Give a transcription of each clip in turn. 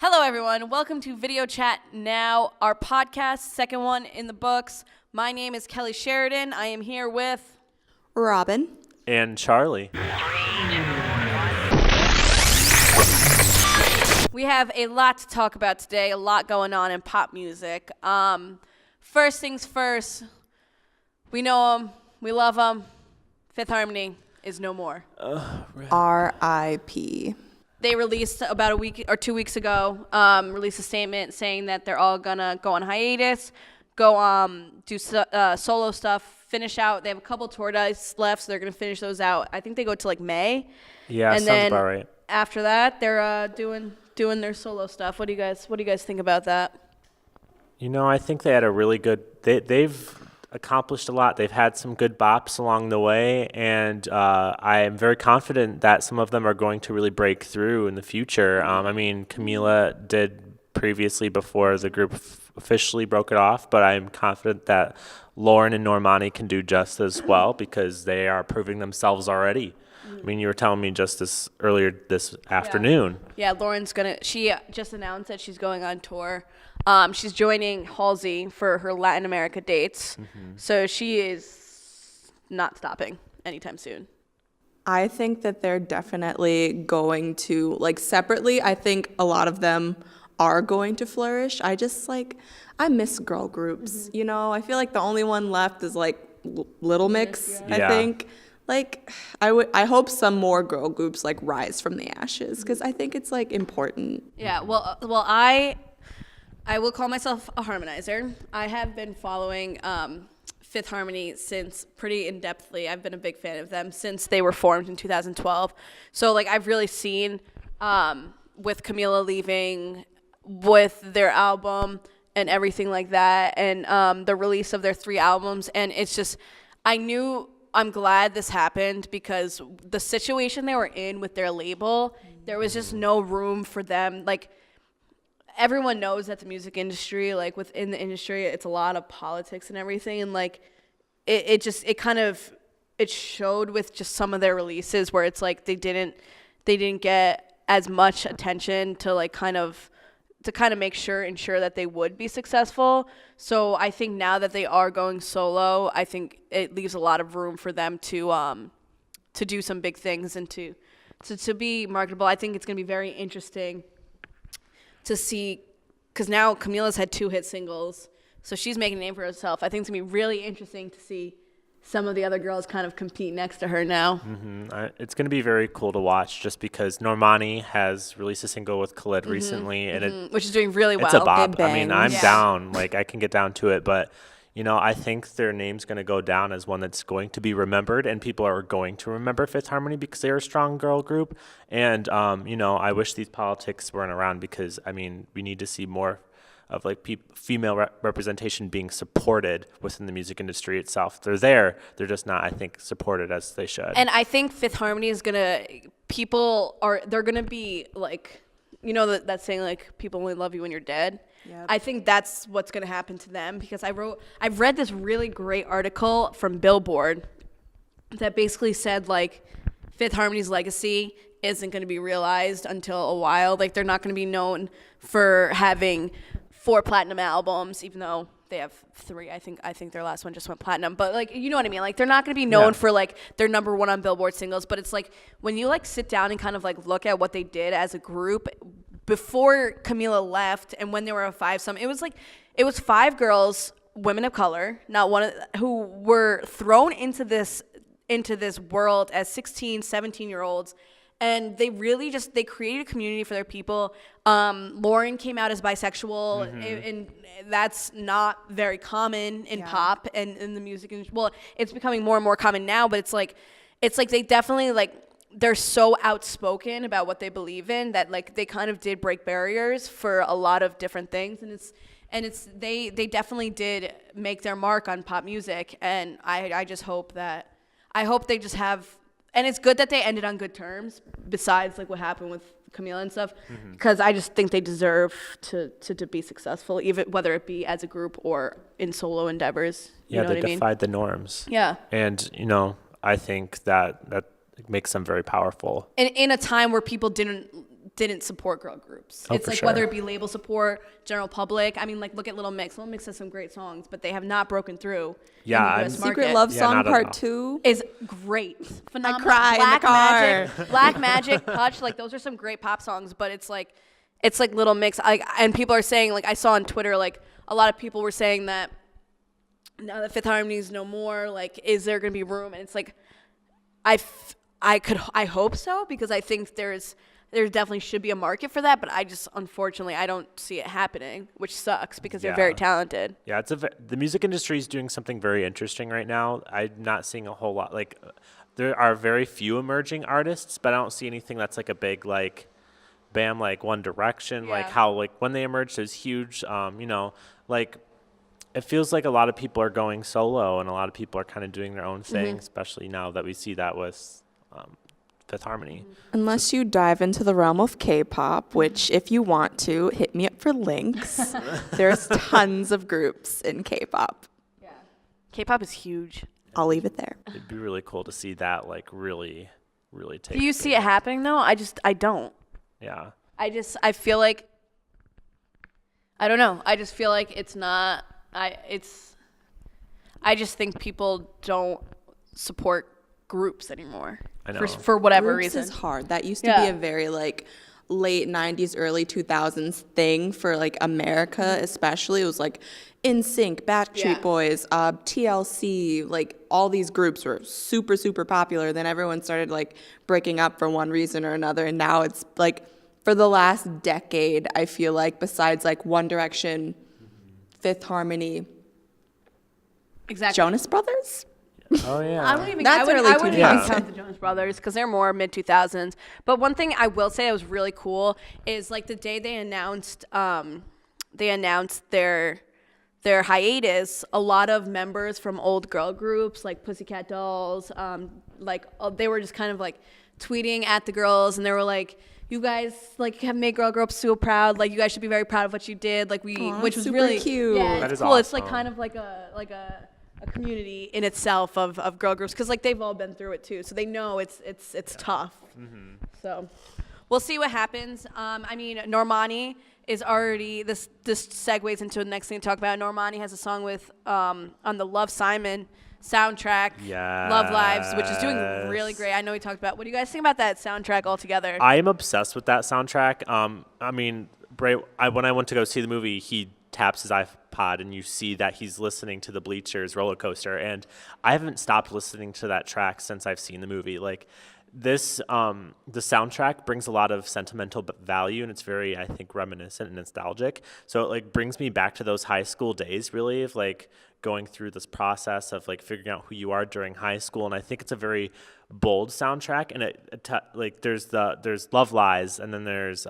Hello, everyone. Welcome to Video Chat Now, our podcast, second one in the books. My name is Kelly Sheridan. I am here with Robin and Charlie. We have a lot to talk about today, a lot going on in pop music. First things first, we know them, we love them. Fifth Harmony is no more. R.I.P. They released about a week or 2 weeks ago, released a statement saying that they're all gonna go on hiatus, go do solo stuff, finish out. They have a couple tour dates left, so they're gonna finish those out. I think they go to like May. Yeah, and sounds then about right. After that, they're doing their solo stuff. What do you guys think about that? You know, I think they had a really good. They've accomplished a lot. They've had some good bops along the way, and I am very confident that some of them are going to really break through in the future. I mean, Camila did previously before the group officially broke it off, but I'm confident that Lauren and Normani can do just as well because they are proving themselves already. I mean, you were telling me just earlier this afternoon. Yeah, Lauren's she just announced that she's going on tour. She's joining Halsey for her Latin America dates. Mm-hmm. So she is not stopping anytime soon. I think that they're definitely going to, like, separately, I think a lot of them are going to flourish. I miss girl groups. Mm-hmm. You know, I feel like the only one left is, like, Little Mix, I think. Like, I hope some more girl groups, like, rise from the ashes because I think it's, like, important. Yeah, well, I will call myself a harmonizer. I have been following Fifth Harmony since pretty in-depthly. I've been a big fan of them since they were formed in 2012. So, like, I've really seen with Camila leaving, with their album and everything like that, and the release of their 3 albums. And it's just, I'm glad this happened because the situation they were in with their label, there was just no room for them. Like, everyone knows that the music industry, like within the industry, it's a lot of politics and everything. And like, it showed with just some of their releases where it's like they didn't get as much attention to like kind of ensure that they would be successful. So I think now that they are going solo, I think it leaves a lot of room for them to do some big things and to be marketable. I think it's going to be very interesting to see, because now Camila's had 2 hit singles, so she's making a name for herself. I think it's going to be really interesting to see some of the other girls kind of compete next to her now. Mm-hmm. It's going to be very cool to watch just because Normani has released a single with Khalid recently, and which is doing really well. It's a bop. It I mean, I'm bangs. down. Like, I can get down to it, but you know, I think their name's going to go down as one that's going to be remembered, and people are going to remember Fifth Harmony because they're a strong girl group. And, you know, I wish these politics weren't around because, I mean, we need to see more of, like, female representation being supported within the music industry itself. They're there. They're just not, I think, supported as they should. And I think Fifth Harmony is going to – they're going to be, like, you know that saying, like, people only love you when you're dead? Yep. I think that's what's going to happen to them because I've read this really great article from Billboard that basically said, like, Fifth Harmony's legacy isn't going to be realized until a while. Like, they're not going to be known for having 4 platinum albums, even though they have 3. I think their last one just went platinum. But, like, you know what I mean? Like, they're not going to be known for, like, their number 1 on Billboard singles. But it's, like, when you, like, sit down and kind of, like, look at what they did as a group before Camila left and when they were a 5-some, it was 5 girls, women of color, not one who were thrown into this world as 16, 17-year-olds. And they really they created a community for their people. Lauren came out as bisexual, and that's not very common in pop and in the music industry. Well, it's becoming more and more common now, but it's like they definitely, like, they're so outspoken about what they believe in that, like, they kind of did break barriers for a lot of different things. And they definitely did make their mark on pop music. And I just hope they just have, and it's good that they ended on good terms besides, like, what happened with Camila and stuff, because I just think they deserve to be successful, even whether it be as a group or in solo endeavors. Yeah, you know they defied the norms. Yeah. And, you know, I think that makes them very powerful. And in a time where people didn't support girl groups. Oh, It's for like sure. whether it be label support, general public. I mean, like look at Little Mix. Little Mix has some great songs, but they have not broken through Yeah, in the US market. Secret Love Yeah, Song not at all. Part 2. Is great, phenomenal. cry in the Black car. Magic, Black Magic, Touch, like those are some great pop songs. But it's like Little Mix. And people are saying, like I saw on Twitter, like a lot of people were saying that now that Fifth Harmony is no more, like is there gonna be room? And it's like I hope so, because I think there definitely should be a market for that, but I just unfortunately I don't see it happening, which sucks because they're very talented. Yeah, the music industry is doing something very interesting right now. I'm not seeing a whole lot, like there are very few emerging artists, but I don't see anything that's like a big like bam, like One Direction, like how like when they emerged it was huge. You know, like it feels like a lot of people are going solo and a lot of people are kind of doing their own thing, especially now that we see that with Fifth Harmony. Unless you dive into the realm of K-pop, which if you want to, hit me up for links. There's tons of groups in K-pop. Yeah, K-pop is huge. I'll leave it there. It'd be really cool to see that like really take. Do you see it happening though? I don't. Yeah. I feel like I don't know. I just feel like it's not. I just think people don't support groups anymore. I know. For whatever Groups reason. is hard. That used to be a very like late 90s, early 2000s thing for like America, especially. It was like NSYNC, Backstreet Boys, TLC, like all these groups were super, super popular. Then everyone started like breaking up for one reason or another. And now it's like for the last decade, I feel like besides like One Direction, Fifth Harmony, Exactly. Jonas Brothers? Oh yeah. I wouldn't even, That's I early wouldn't even 2000s. count the Jonas Brothers because they're more mid 2000s. But one thing I will say that was really cool is like the day they announced their hiatus, a lot of members from old girl groups like Pussycat Dolls, they were just kind of like tweeting at the girls, and they were like, "You guys like have made girl groups so proud. Like you guys should be very proud of what you did." Like which was super really cute. Yeah, That it's is cool. It's like awesome. kind of like a community in itself of girl groups, because like they've all been through it too, so they know it's tough. So we'll see what happens. I mean, Normani is already this segues into the next thing to talk about. Normani has a song with on the Love Simon soundtrack, Love Lives, which is doing really great. I know we talked about. What do you guys think about that soundtrack altogether? I am obsessed with that soundtrack. I mean, Bray, when I went to go see the movie, he taps his iPod and you see that he's listening to the Bleachers Roller Coaster, and I haven't stopped listening to that track since I've seen the movie. Like this, the soundtrack brings a lot of sentimental value, and it's very, I think, reminiscent and nostalgic. So it like brings me back to those high school days, really, of like going through this process of like figuring out who you are during high school. And I think it's a very bold soundtrack, and like there's Love Lies, and then there's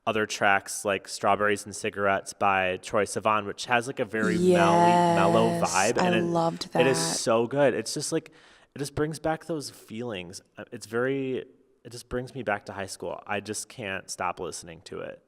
other tracks like Strawberries and Cigarettes by Troye Sivan, which has like a very mellow vibe. And I loved that. It is so good. It's just like, it just brings back those feelings. It just brings me back to high school. I just can't stop listening to it.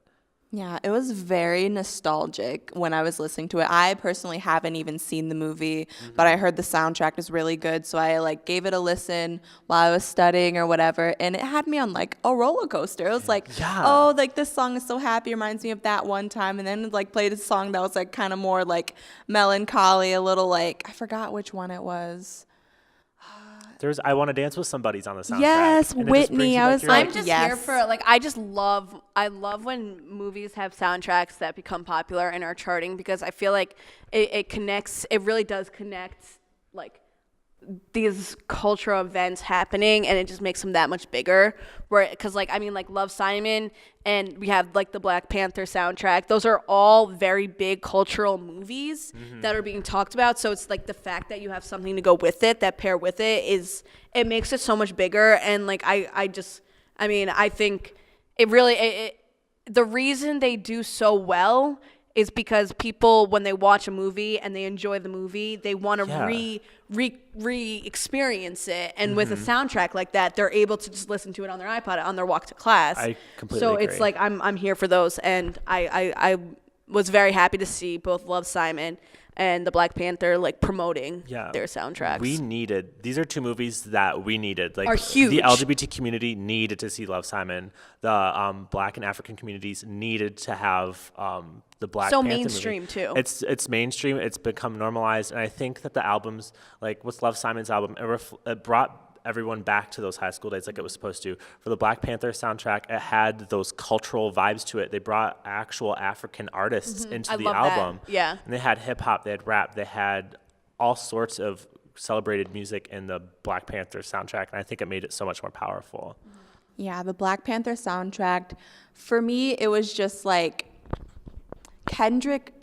Yeah, it was very nostalgic when I was listening to it. I personally haven't even seen the movie, but I heard the soundtrack is really good, so I like gave it a listen while I was studying or whatever, and it had me on like a roller coaster. It was like, oh, like this song is so happy, reminds me of that one time, and then like played a song that was like kind of more like melancholy, a little like, I forgot which one it was. There's I Want to Dance with Somebody's on the soundtrack. Yes, and it just brings Whitney. you I back was to your like, I'm just yes. here for like I love when movies have soundtracks that become popular and are charting, because I feel like it connects. It really does connect like these cultural events happening, and it just makes them that much bigger. Because like I mean, like Love Simon, and we have like the Black Panther soundtrack. Those are all very big cultural movies that are being talked about. So it's like the fact that you have something to go with it, that pair with it, it makes it so much bigger. And like I think it really the reason they do so well is because people, when they watch a movie and they enjoy the movie, they want to re-experience it. And with a soundtrack like that, they're able to just listen to it on their iPod on their walk to class. I completely so agree. it's like I'm here for those, and I was very happy to see both Love, Simon and the Black Panther like promoting their soundtracks. These are two movies that we needed. Like are huge. The LGBT community needed to see Love, Simon. The Black and African communities needed to have the Black Panther mainstream movie. too. It's mainstream. It's become normalized, and I think that the albums, like with Love, Simon's album, it brought everyone back to those high school days like it was supposed to. For the Black Panther soundtrack, it had those cultural vibes to it. They brought actual African artists into the album. That. Yeah. And they had hip hop, they had rap, they had all sorts of celebrated music in the Black Panther soundtrack, and I think it made it so much more powerful. Yeah, the Black Panther soundtrack, for me, it was just like Kendrick.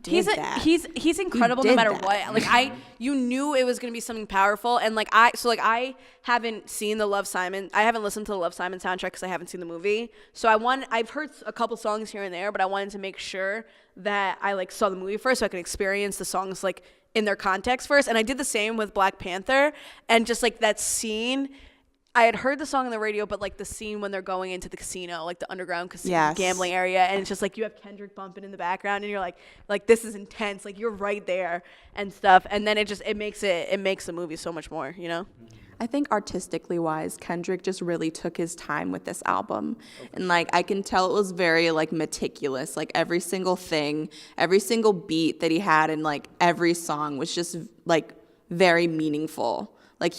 He's incredible no matter what. Like you knew it was gonna be something powerful, and I haven't seen the Love, Simon. I haven't listened to the Love, Simon soundtrack because I haven't seen the movie. So I've heard a couple songs here and there, but I wanted to make sure that I like saw the movie first so I could experience the songs like in their context first. And I did the same with Black Panther, and just like that scene. I had heard the song on the radio, but like the scene when they're going into the casino, like the underground casino gambling area, and it's just like you have Kendrick bumping in the background, and you're like this is intense, like you're right there and stuff, and then it makes the movie so much more, you know. I think artistically wise, Kendrick just really took his time with this album, and like I can tell it was very like meticulous, like every single thing, every single beat that he had, and like every song was just like very meaningful. Like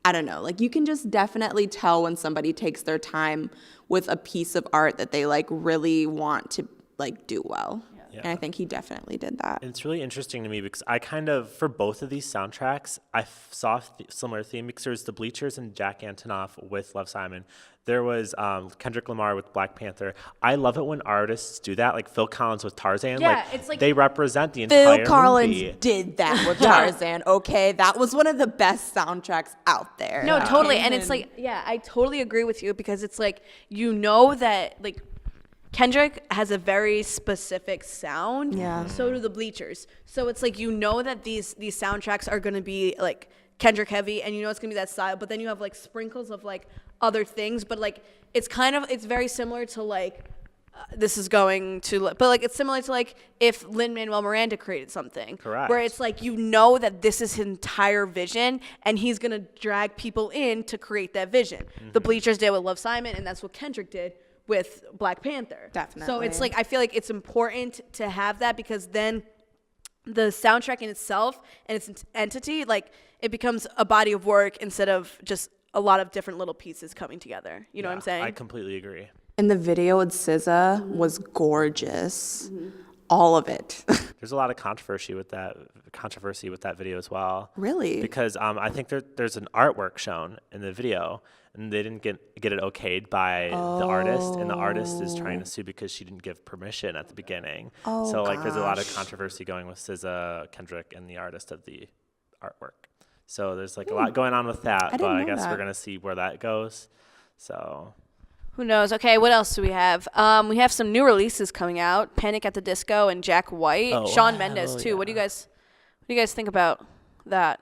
I don't know, like you can just definitely tell when somebody takes their time with a piece of art that they like really want to like do well. Yeah. And I think he definitely did that. It's really interesting to me because I kind of, for both of these soundtracks, I saw a similar theme because there was the Bleachers and Jack Antonoff with Love, Simon. There was Kendrick Lamar with Black Panther. I love it when artists do that, like Phil Collins with Tarzan. Yeah, it's like they represent the entire movie. Phil Collins did that with Tarzan, okay? That was one of the best soundtracks out there. No, totally. And it's like, yeah, I totally agree with you because it's like, you know that, like, Kendrick has a very specific sound. Yeah. So do the Bleachers. So it's like, you know that these soundtracks are going to be, like, Kendrick heavy, and you know it's going to be that style, but then you have, like, sprinkles of, like, other things, but like it's very similar to like it's similar to like if Lin-Manuel Miranda created something. Correct. Where it's like, you know that this is his entire vision and he's gonna drag people in to create that vision. The Bleachers did with Love, Simon, and that's what Kendrick did with Black Panther. Definitely. So it's like, I feel like it's important to have that because then the soundtrack in itself and its entity, like it becomes a body of work instead of just a lot of different little pieces coming together. You know what I'm saying? I completely agree. And the video with SZA was gorgeous. All of it. There's a lot of controversy with that video as well. Really? Because I think there's an artwork shown in the video, and they didn't get it okayed by the artist, and the artist is trying to sue because she didn't give permission at the beginning. So like there's a lot of controversy going with SZA, Kendrick, and the artist of the artwork. So there's like a lot going on with that, but I guess we're gonna see where that goes. So who knows? Okay, what else do we have? We have some new releases coming out: Panic at the Disco and Jack White, Shawn Mendes too. Yeah. What do you guys think about that?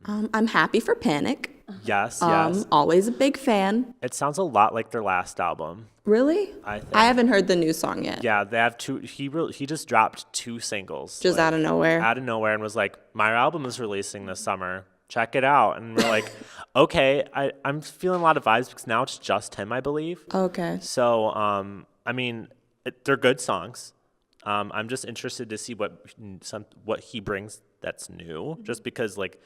I'm happy for Panic. Yes. Always a big fan. It sounds a lot like their last album. Really? I haven't heard the new song yet. Yeah, they have two. He just dropped 2 singles. Just out of nowhere. Out of nowhere, and was like, "My album is releasing this summer. Check it out." And we're like, "Okay." I'm feeling a lot of vibes because now it's just him, I believe. Okay. So, I mean, they're good songs. I'm just interested to see what he brings that's new. Just because like.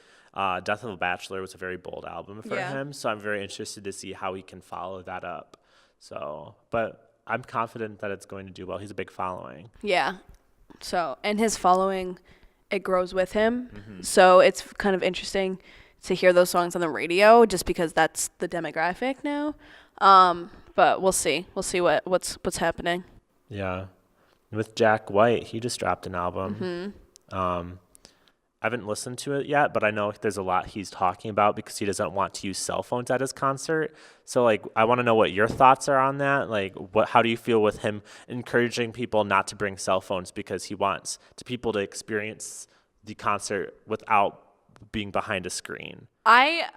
Death of a Bachelor was a very bold album for him, so I'm very interested to see how he can follow that up. So, but I'm confident that it's going to do well. He's a big following. Yeah. So, and his following, it grows with him. So it's kind of interesting to hear those songs on the radio, just because that's the demographic now. But we'll see. We'll see what's happening. Yeah. With Jack White, he just dropped an album. I haven't listened to it yet, but I know there's a lot he's talking about because he doesn't want to use cell phones at his concert. So, like, I want to know what your thoughts are on that. Like, how do you feel with him encouraging people not to bring cell phones because he wants people to experience the concert without being behind a screen? I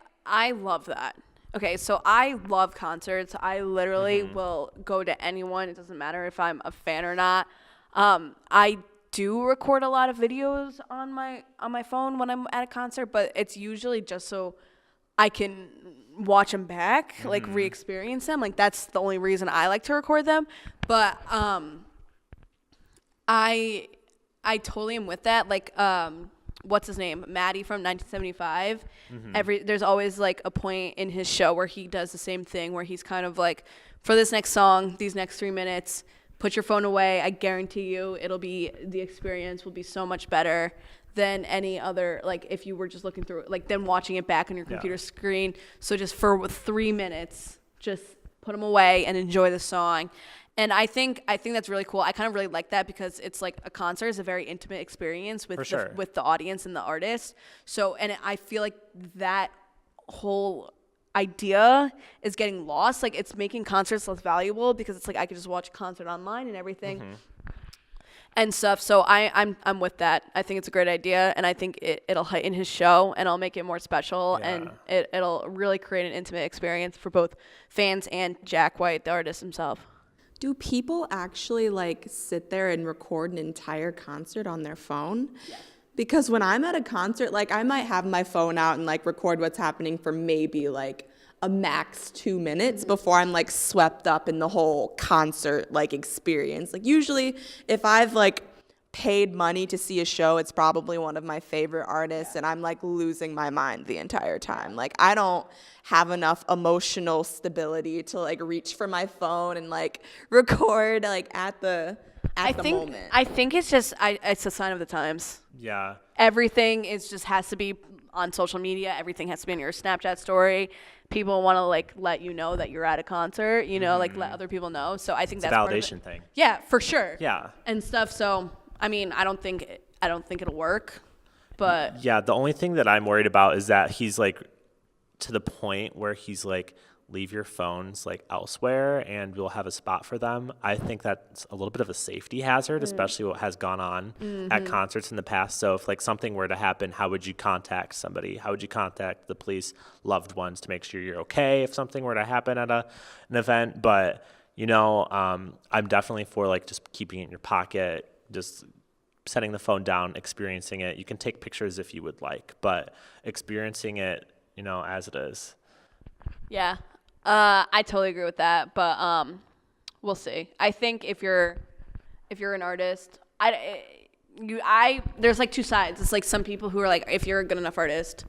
love that. Okay, so I love concerts. I literally will go to anyone. It doesn't matter if I'm a fan or not. I do record a lot of videos on my phone when I'm at a concert, but it's usually just so I can watch them back, like re-experience them. Like that's the only reason I like to record them. But I totally am with that. Like what's his name? Maddie from 1975. There's always like a point in his show where he does the same thing where he's kind of like, for this next song, these next 3 minutes, put your phone away. I guarantee you the experience will be so much better than any other, like if you were just looking through it, like then watching it back on your computer screen. So just for 3 minutes, just put them away and enjoy the song. And I think that's really cool. I kind of really like that because it's like a concert is a very intimate experience with with the audience and the artist. So, and I feel like that whole idea is getting lost. Like it's making concerts less valuable because it's like I could just watch a concert online and everything and stuff. So I'm with that. I think it's a great idea, and I think it'll heighten his show and it'll make it more special, and it'll really create an intimate experience for both fans and Jack White, the artist himself. Do people actually like sit there and record an entire concert on their phone? Yes. Because when I'm at a concert, like I might have my phone out and like record what's happening for maybe like a max 2 minutes before I'm like swept up in the whole concert like experience. Like usually if I've like paid money to see a show, it's probably one of my favorite artists and I'm like losing my mind the entire time. Like I don't have enough emotional stability to like reach for my phone and like record like at the moment. I think it's just it's a sign of the times. Yeah. Everything is just has to be on social media. Everything has to be in your Snapchat story. People want to like let you know that you're at a concert, you know, like let other people know. So I think it's that's a part of validation thing. Yeah, for sure. Yeah. And stuff. So I mean, I don't think it'll work, but yeah, the only thing that I'm worried about is that he's like to the point where he's like, leave your phones like elsewhere and we'll have a spot for them. I think that's a little bit of a safety hazard, especially what has gone on at concerts in the past. So if like something were to happen, how would you contact somebody? How would you contact the police, loved ones, to make sure you're okay if something were to happen at an event? But you know, I'm definitely for like just keeping it in your pocket, just setting the phone down, experiencing it. You can take pictures if you would like, but experiencing it, you know, as it is. Yeah. I totally agree with that, but we'll see. I think if you're an artist, there's like two sides. It's like some people who are like, if you're a good enough artist,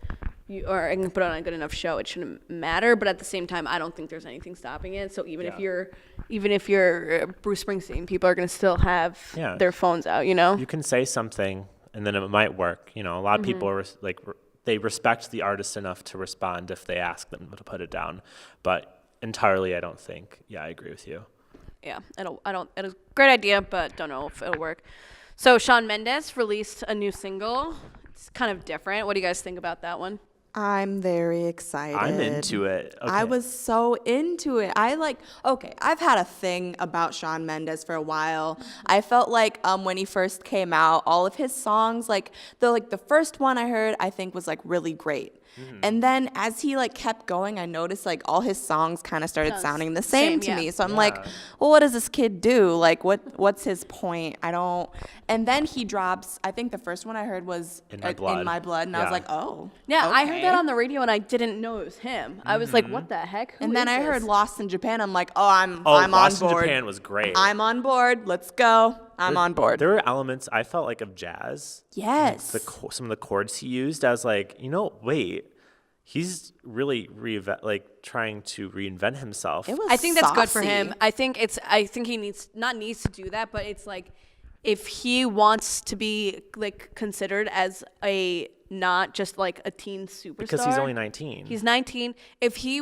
you can put on a good enough show, it shouldn't matter. But at the same time, I don't think there's anything stopping it. So even if you're Bruce Springsteen, people are gonna still have their phones out. You know, you can say something and then it might work. You know, a lot of people are like. They respect the artist enough to respond if they ask them to put it down, but entirely, I don't think. Yeah, I agree with you. Yeah, it's a great idea, but don't know if it'll work. So Shawn Mendes released a new single. It's kind of different. What do you guys think about that one? I'm very excited. I'm into it. Okay. I was so into it. I've had a thing about Shawn Mendes for a while. I felt like when he first came out, all of his songs, the first one I heard, I think was like really great. And then as he like kept going, I noticed like all his songs kind of started sounding the same to me. So I'm like, well, what does this kid do? Like, what's his point? And then he drops, I think the first one I heard was In My Blood. And I was like, oh. Yeah, okay. I heard that on the radio and I didn't know it was him. I was like, what the heck? Who and then I heard Lost in Japan. I'm like, I'm Lost on board. Lost in Japan was great. I'm on board. Let's go. I'm on board. There were elements I felt like of jazz. Yes. Some of the chords he used, I was like, wait, he's really trying to reinvent himself. I think that's good for him. I think he needs to do that, but it's like if he wants to be like considered as a not just like a teen superstar because he's only 19. He's 19. If he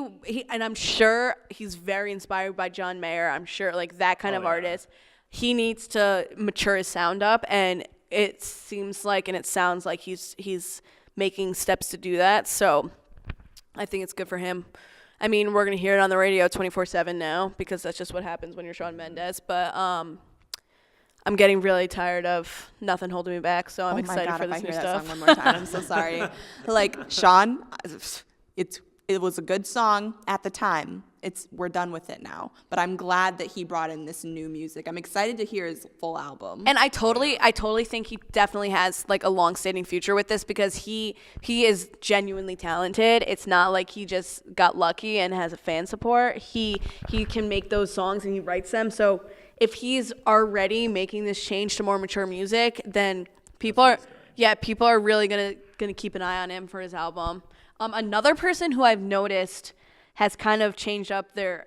and I'm sure he's very inspired by John Mayer. I'm sure like that kind of artist. He needs to mature his sound up, and it seems like and it sounds like he's making steps to do that. So I think it's good for him. I mean, we're going to hear it on the radio 24/7 now because that's just what happens when you're Shawn Mendes. But I'm getting really tired of Nothing Holding Me Back, so I'm excited for this new stuff. That song one more time, I'm so sorry. Like, Shawn, it's it was a good song at the time. We're done with it now. But I'm glad that he brought in this new music. I'm excited to hear his full album. And I totally think he definitely has like a long-standing future with this because he is genuinely talented. It's not like he just got lucky and has a fan support. He can make those songs and he writes them. So if he's already making this change to more mature music, then people are really gonna keep an eye on him for his album. Another person who I've noticed has kind of changed up their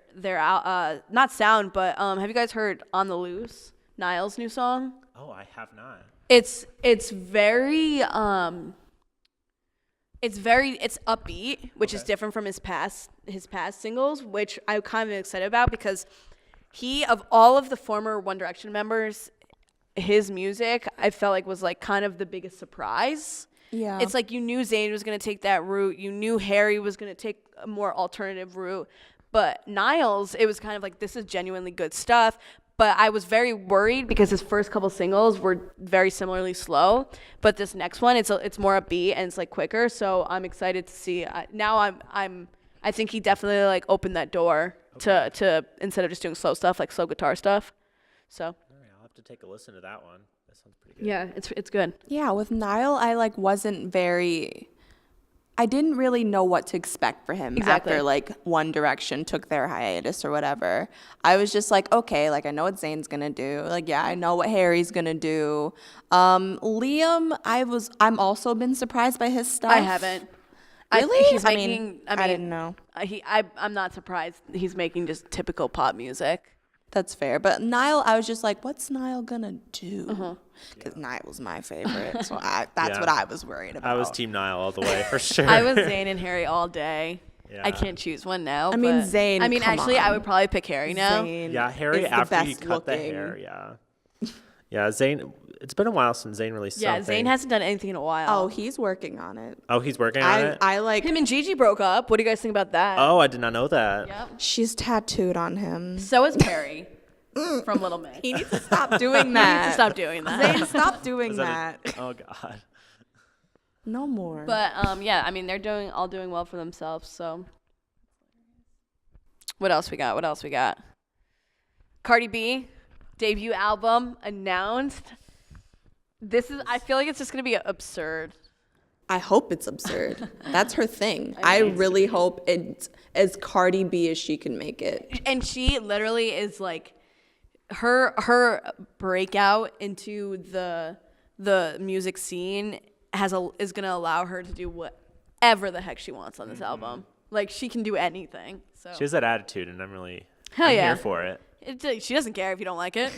not sound, but have you guys heard On the Loose, Niall's new song? Oh, I have not. It's very it's upbeat, which is different from his past singles, which I'm kind of excited about because of all of the former One Direction members, his music I felt like was like kind of the biggest surprise. Yeah. It's like you knew Zayn was going to take that route. You knew Harry was going to take a more alternative route. But Niall's, it was kind of like, this is genuinely good stuff. But I was very worried because his first couple singles were very similarly slow. But this next one, it's more upbeat and it's like quicker. So I'm excited to see. Now I think he definitely like opened that door to instead of just doing slow stuff, like slow guitar stuff. So. All right, I'll have to take a listen to that one. That sounds pretty good. Yeah, it's good. Yeah, with Niall, I didn't really know what to expect for him after like One Direction took their hiatus or whatever. I was just like, okay, like I know what Zayn's gonna do. Like, yeah, I know what Harry's gonna do. Liam, I'm also been surprised by his stuff. I haven't. Really? I mean, I didn't know. I'm not surprised. He's making just typical pop music. That's fair. But Niall, I was just like, what's Niall gonna do? Because Niall's my favorite. So that's what I was worried about. I was Team Niall all the way, for sure. I was Zayn and Harry all day. Yeah. I can't choose one now. I mean, Zayn, I mean, come actually, on. I would probably pick Harry now. Zayn Yeah, Harry is the after he best cut the looking. hair, Yeah, Zayn, it's been a while since Zayn released something. Zayn hasn't done anything in a while. Oh, he's working on it. Oh, he's working on it? I like. Him and Gigi broke up. What do you guys think about that? Oh, I did not know that. Yep. She's tattooed on him. So is Harry from Little Mix. He needs to stop doing He that. needs to stop doing that. Zayn, stop doing Was that. oh, God. No more. But yeah, I mean, they're doing well for themselves. So what else we got? Cardi B debut album announced. I feel like it's just gonna be absurd. I hope it's absurd. That's her thing. I really hope it's as Cardi B as she can make it. And she literally is like her breakout into the music scene is gonna allow her to do whatever the heck she wants on this album. Like she can do anything. So She has that attitude, and I'm Hell yeah. here for it. She doesn't care if you don't like it.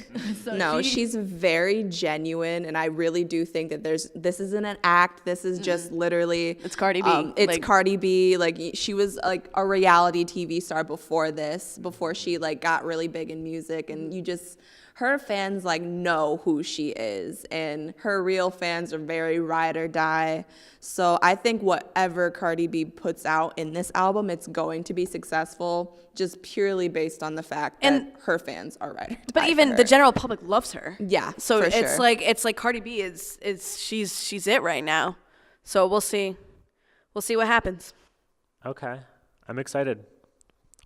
So No, she's very genuine, and I really do think that this isn't an act. This is just literally It's Cardi B. It's Cardi B. Like she was like a reality TV star before she like got really big in music, and her fans like know who she is, and her real fans are very ride or die. So I think whatever Cardi B puts out in this album, it's going to be successful, just purely based on the fact that her fans are ride or die. But even the general public loves her. Yeah, So for it's sure. like Cardi B is she's it right now. So we'll see. We'll see what happens. Okay. I'm excited.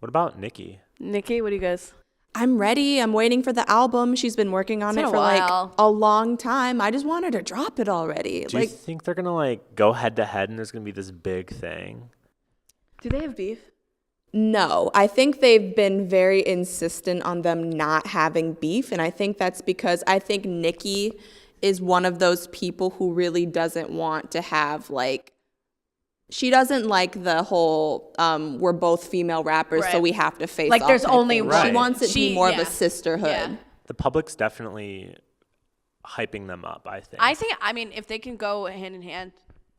What about Nicki? Nikki, what do you guys? I'm ready. I'm waiting for the album. She's been working on It's it been for a like while. a long time. I just want her to drop it already. Do you think they're going to like go head to head and there's going to be this big thing? Do they have beef? No, I think they've been very insistent on them not having beef. And I think that's because I think Nicki is one of those people who really doesn't want to have like, she doesn't like the whole we're both female rappers, so Right. we have to face Like, off there's type only thing. one. She wants it to be more of yeah. a sisterhood. Yeah. The public's definitely hyping them up, I think. I mean, if they can go hand in hand.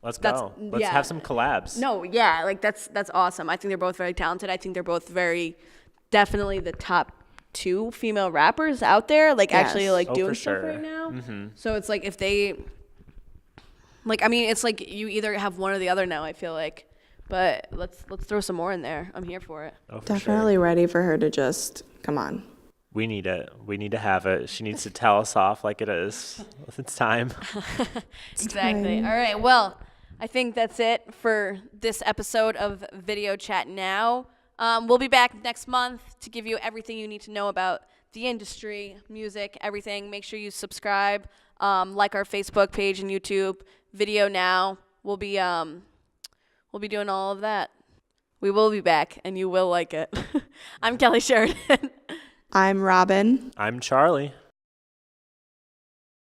Let's that's- go. Let's yeah. have some collabs. No, yeah, like that's awesome. I think they're both very talented. I think they're both definitely the top 2 female rappers out there, like actually like Oh, doing for stuff sure. right now. So it's like if they, like, I mean, it's like you either have one or the other now. I feel like, but let's throw some more in there. I'm here for it. Oh, for Definitely sure. ready for her to just come on. We need it. We need to have it. She needs to tell us off like it is. It's time. Exactly. All right. Well, I think that's it for this episode of Video Chat Now. We'll be back next month to give you everything you need to know about the industry, music, everything. Make sure you subscribe, like our Facebook page and YouTube. Video Now. We'll be doing all of that. We will be back, and you will like it. I'm Kelly Sheridan. I'm Robin. I'm Charlie.